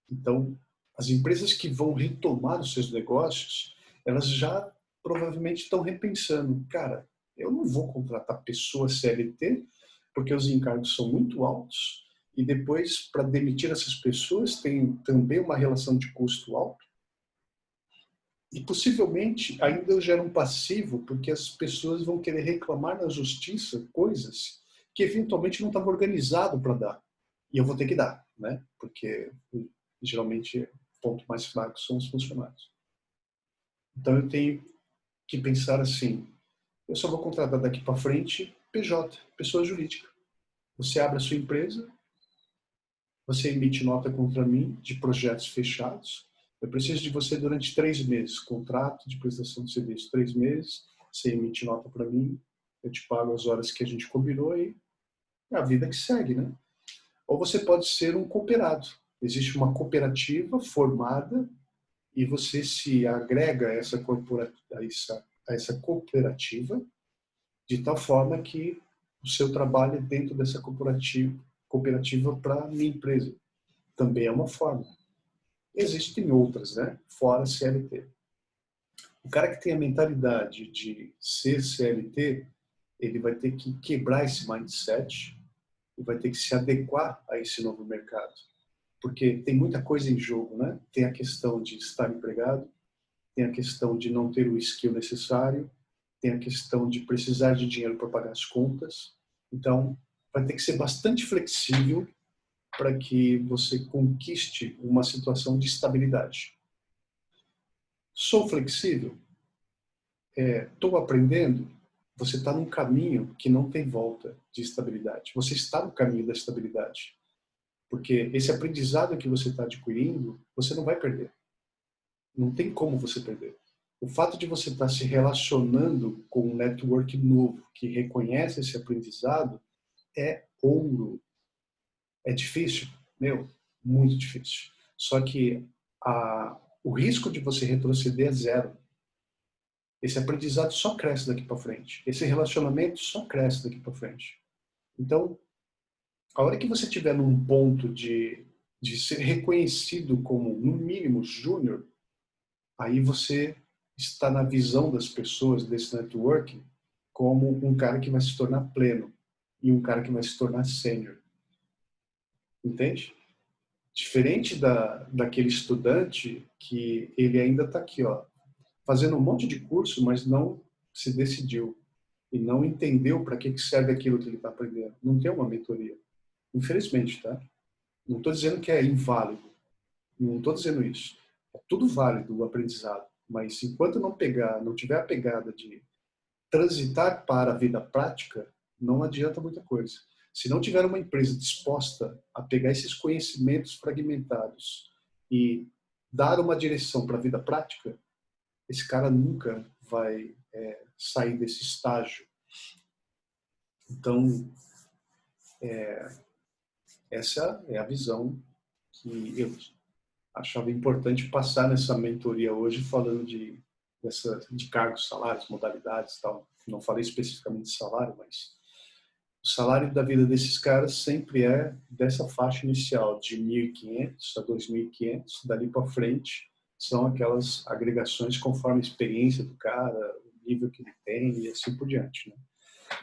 Então, as empresas que vão retomar os seus negócios, elas já provavelmente estão repensando, cara, eu não vou contratar pessoas CLT, porque os encargos são muito altos, e depois, para demitir essas pessoas, tem também uma relação de custo alto, e possivelmente ainda eu gero um passivo, porque as pessoas vão querer reclamar na justiça coisas que eventualmente não estava organizado para dar. E eu vou ter que dar, né? Porque geralmente o ponto mais fraco são os funcionários. Então eu tenho que pensar assim, eu só vou contratar daqui para frente PJ, pessoa jurídica. Você abre a sua empresa, você emite nota contra mim de projetos fechados. Eu preciso de você durante 3 meses, contrato de prestação de serviço, 3 meses, você emite nota para mim, eu te pago as horas que a gente combinou e é a vida que segue, né? Ou você pode ser um cooperado. Existe uma cooperativa formada e você se agrega a essa cooperativa de tal forma que o seu trabalho é dentro dessa cooperativa para a minha empresa. Também é uma forma. Existem outras, né? Fora CLT. O cara que tem a mentalidade de ser CLT, ele vai ter que quebrar esse mindset e vai ter que se adequar a esse novo mercado. Porque tem muita coisa em jogo, né? Tem a questão de estar empregado, tem a questão de não ter o skill necessário, tem a questão de precisar de dinheiro para pagar as contas. Então, vai ter que ser bastante flexível para que você conquiste uma situação de estabilidade. Sou flexível? Estou aprendendo? Você está num caminho que não tem volta de estabilidade. Você está no caminho da estabilidade. Porque esse aprendizado que você está adquirindo, você não vai perder. Não tem como você perder. O fato de você estar se relacionando com um network novo que reconhece esse aprendizado é ouro. É difícil? Meu, muito difícil. Só que o risco de você retroceder é zero. Esse aprendizado só cresce daqui para frente. Esse relacionamento só cresce daqui para frente. Então, a hora que você estiver num ponto de ser reconhecido como, no mínimo, júnior, aí você está na visão das pessoas desse network como um cara que vai se tornar pleno e um cara que vai se tornar sênior. Entende? Diferente daquele estudante que ele ainda está aqui, ó, fazendo um monte de curso, mas não se decidiu e não entendeu para que serve aquilo que ele está aprendendo. Não tem uma mentoria. Infelizmente, tá? Não estou dizendo que é inválido. Não estou dizendo isso. É tudo válido o aprendizado. Mas enquanto não tiver a pegada de transitar para a vida prática, não adianta muita coisa. Se não tiver uma empresa disposta a pegar esses conhecimentos fragmentados e dar uma direção para a vida prática, esse cara nunca vai sair desse estágio. Então, essa é a visão que eu achava importante passar nessa mentoria hoje, falando de cargos, salários, modalidades e tal. Não falei especificamente de salário, mas o salário da vida desses caras sempre é dessa faixa inicial, de 1.500 a 2.500, dali para frente são aquelas agregações conforme a experiência do cara, o nível que ele tem e assim por diante, né?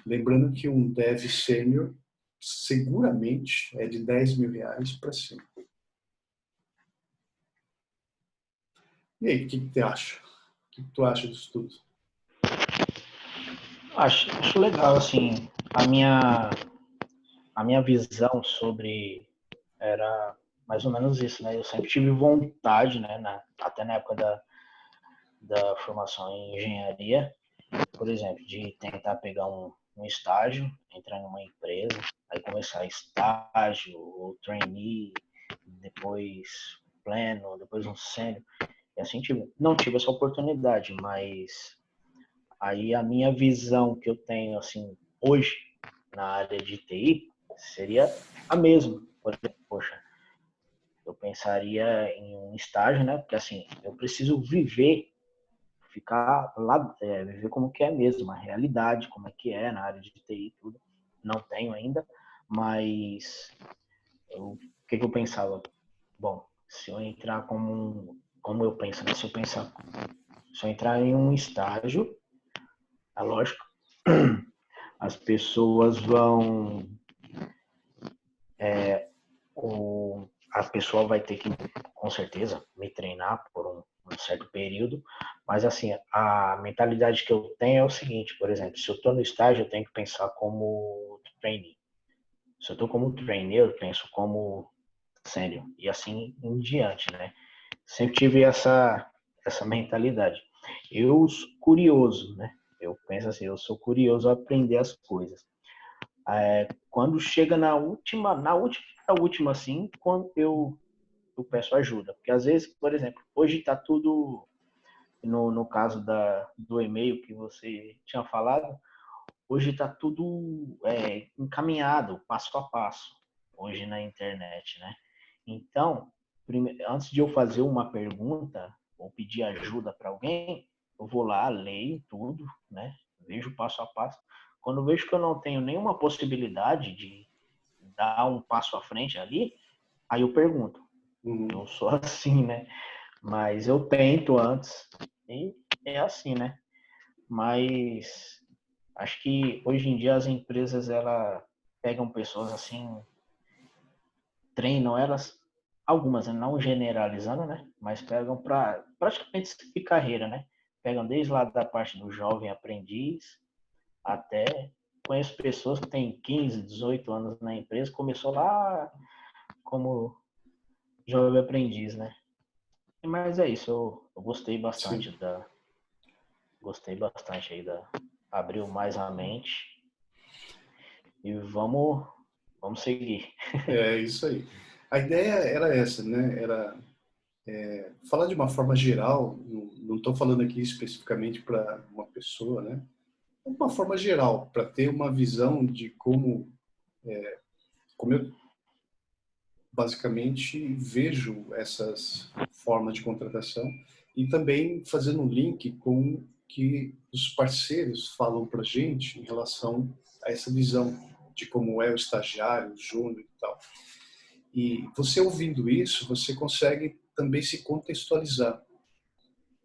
Lembrando que um dev sênior seguramente é de R$ 10.000 para cima. E aí, o que tu acha? O que tu acha disso tudo? Acho legal, assim, a minha visão sobre era mais ou menos isso, né? Eu sempre tive vontade, né, até na época da formação em engenharia, por exemplo, de tentar pegar um estágio, entrar em uma empresa, aí começar estágio, ou trainee, depois pleno, depois um sênior. E assim não tive essa oportunidade, mas aí a minha visão que eu tenho assim hoje na área de TI seria a mesma. Por exemplo, poxa, eu pensaria em um estágio, né? Porque assim, eu preciso viver, ficar lá, viver como que é mesmo, a realidade, como é que é na área de TI, tudo. Não tenho ainda, mas o que eu pensava? Bom, se eu entrar como eu penso, né? Se eu entrar em um estágio, é lógico, as pessoas vão, a pessoa vai ter que, com certeza, me treinar por um certo período, mas assim, a mentalidade que eu tenho é o seguinte, por exemplo, se eu estou no estágio, eu tenho que pensar como trainee. Se eu estou como trainee, eu penso como sênior, e assim em diante, né? Sempre tive essa mentalidade. Eu sou curioso, né? Eu penso assim, eu sou curioso a aprender as coisas. Quando chega na última assim, quando eu peço ajuda. Porque às vezes, por exemplo, hoje está tudo, no caso do e-mail que você tinha falado, hoje está tudo encaminhado, passo a passo, hoje na internet, né? Então, antes de eu fazer uma pergunta ou pedir ajuda para alguém, eu vou lá, leio tudo, né? Vejo passo a passo. Quando eu vejo que eu não tenho nenhuma possibilidade de dar um passo à frente ali, aí eu pergunto. Eu sou assim, né? Mas eu tento antes e é assim, né? Mas acho que hoje em dia as empresas ela pegam pessoas assim, treinam elas, algumas, né? Não generalizando, né? Mas pegam para praticamente seguir carreira, né? Pegam desde lá da parte do jovem aprendiz até conheço pessoas que têm 15, 18 anos na empresa, começou lá como jovem aprendiz, né? Mas é isso, eu gostei Sim. bastante gostei bastante aí abriu mais a mente e vamos seguir. É isso aí. A ideia era essa, né? Era falar de uma forma geral, não estou falando aqui especificamente para uma pessoa, né? De uma forma geral, para ter uma visão de como eu basicamente vejo essas formas de contratação e também fazendo um link com o que os parceiros falam para a gente em relação a essa visão de como é o estagiário, o júnior e tal. E você ouvindo isso, você consegue também se contextualizar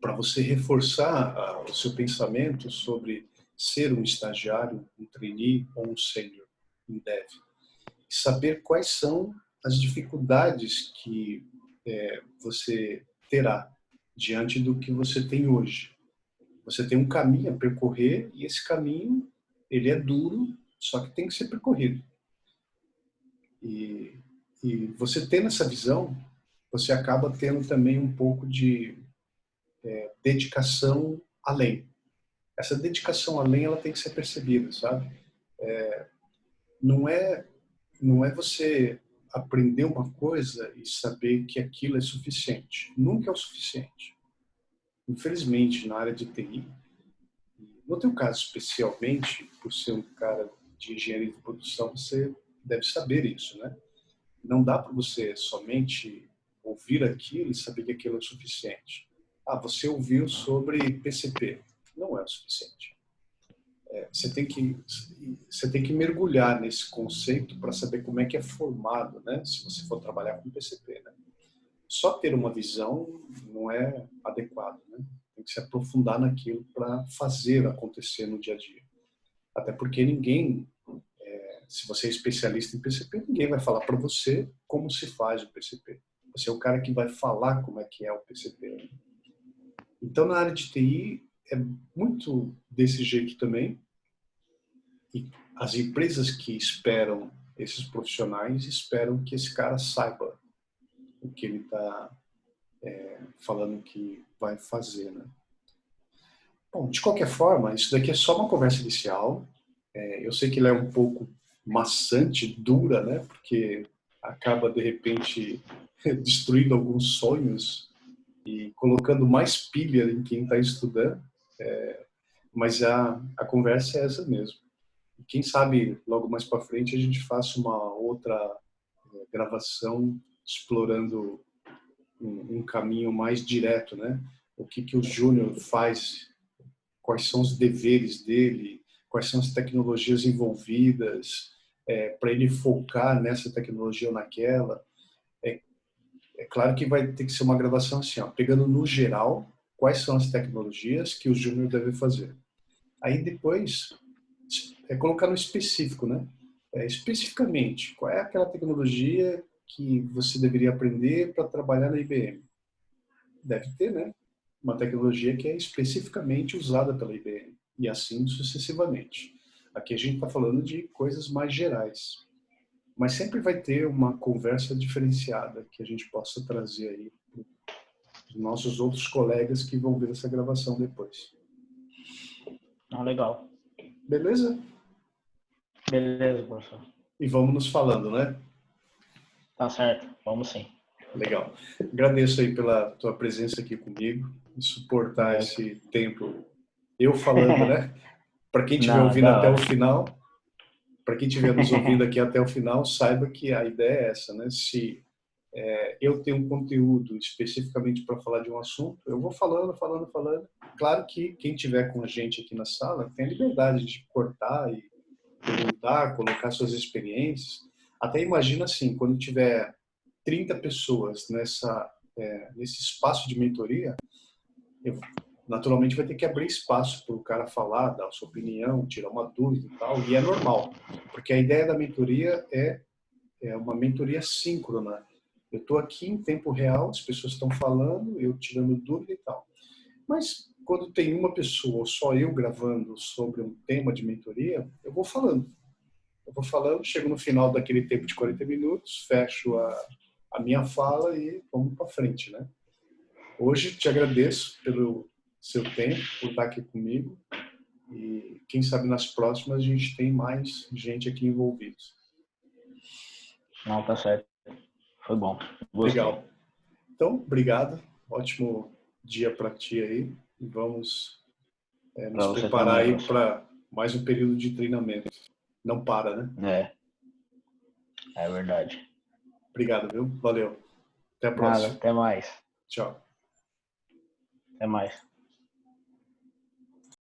para você reforçar o seu pensamento sobre ser um estagiário, um trainee ou um sênior em dev. Saber quais são as dificuldades que você terá diante do que você tem hoje. Você tem um caminho a percorrer e esse caminho ele é duro, só que tem que ser percorrido. E, e você tendo essa visão, você acaba tendo também um pouco de dedicação além. Essa dedicação além ela tem que ser percebida, sabe? Não é não é você aprender uma coisa e saber que aquilo é suficiente. Nunca é o suficiente. Infelizmente, na área de TI, no teu caso especialmente, por ser um cara de engenharia de produção, você deve saber isso, né? Não dá para você somente ouvir aquilo e saber que aquilo é suficiente. Ah, você ouviu sobre PCP. Não é o suficiente. Você tem que mergulhar nesse conceito para saber como é que é formado, né? Se você for trabalhar com PCP, né? Só ter uma visão não é adequado, né? Tem que se aprofundar naquilo para fazer acontecer no dia a dia. Até porque ninguém, se você é especialista em PCP, ninguém vai falar para você como se faz o PCP. Você é o cara que vai falar como é que é o PCP. Então, na área de TI, é muito desse jeito também. E as empresas que esperam esses profissionais esperam que esse cara saiba. o que ele está falando que vai fazer, né? Bom, de qualquer forma, isso daqui é só uma conversa inicial. Eu sei que ela é um pouco maçante, dura, né? Porque acaba, de repente, destruindo alguns sonhos e colocando mais pilha em quem está estudando. Mas a conversa é essa mesmo. E quem sabe, logo mais para frente, a gente faça uma outra gravação explorando um caminho mais direto, né? O que o Júnior faz, quais são os deveres dele, quais são as tecnologias envolvidas, para ele focar nessa tecnologia ou naquela. É claro que vai ter que ser uma gravação assim, ó, pegando no geral quais são as tecnologias que o Júnior deve fazer. Aí depois colocar no específico, né? Especificamente, qual é aquela tecnologia que você deveria aprender para trabalhar na IBM? Deve ter, né? Uma tecnologia que é especificamente usada pela IBM e assim sucessivamente. Aqui a gente está falando de coisas mais gerais, mas sempre vai ter uma conversa diferenciada que a gente possa trazer aí para os nossos outros colegas que vão ver essa gravação depois. Legal. Beleza? Beleza, professor. E vamos nos falando, né? Tá certo, vamos sim. Legal. Agradeço aí pela tua presença aqui comigo e suportar É. esse tempo eu falando, né? Para quem estiver Não, ouvindo da até o hora. final, para quem estiver nos ouvindo aqui até o final, saiba que a ideia é essa, né? Se eu tenho um conteúdo especificamente para falar de um assunto, eu vou falando, falando, falando. Claro que quem estiver com a gente aqui na sala tem a liberdade de cortar e perguntar, colocar suas experiências. Até imagina assim, quando tiver 30 pessoas nesse espaço de mentoria, eu, naturalmente vai ter que abrir espaço para o cara falar, dar a sua opinião, tirar uma dúvida e tal, e é normal, porque a ideia da mentoria é uma mentoria síncrona. Eu estou aqui em tempo real, as pessoas estão falando, eu tirando dúvida e tal. Mas quando tem uma pessoa ou só eu gravando sobre um tema de mentoria, eu vou falando. Eu vou falando, chego no final daquele tempo de 40 minutos, fecho a minha fala e vamos para frente, né? Hoje te agradeço pelo seu tempo, por estar aqui comigo e quem sabe nas próximas a gente tem mais gente aqui envolvida. Não, tá certo. Foi bom. Gostei. Legal. Então, obrigado. Ótimo dia para ti aí. E vamos Pra nos você preparar também, aí professor. para mais um período de treinamento. Não para, né? É verdade. Obrigado, viu? Valeu. Até a Nada, próxima. até mais. Tchau. Até mais.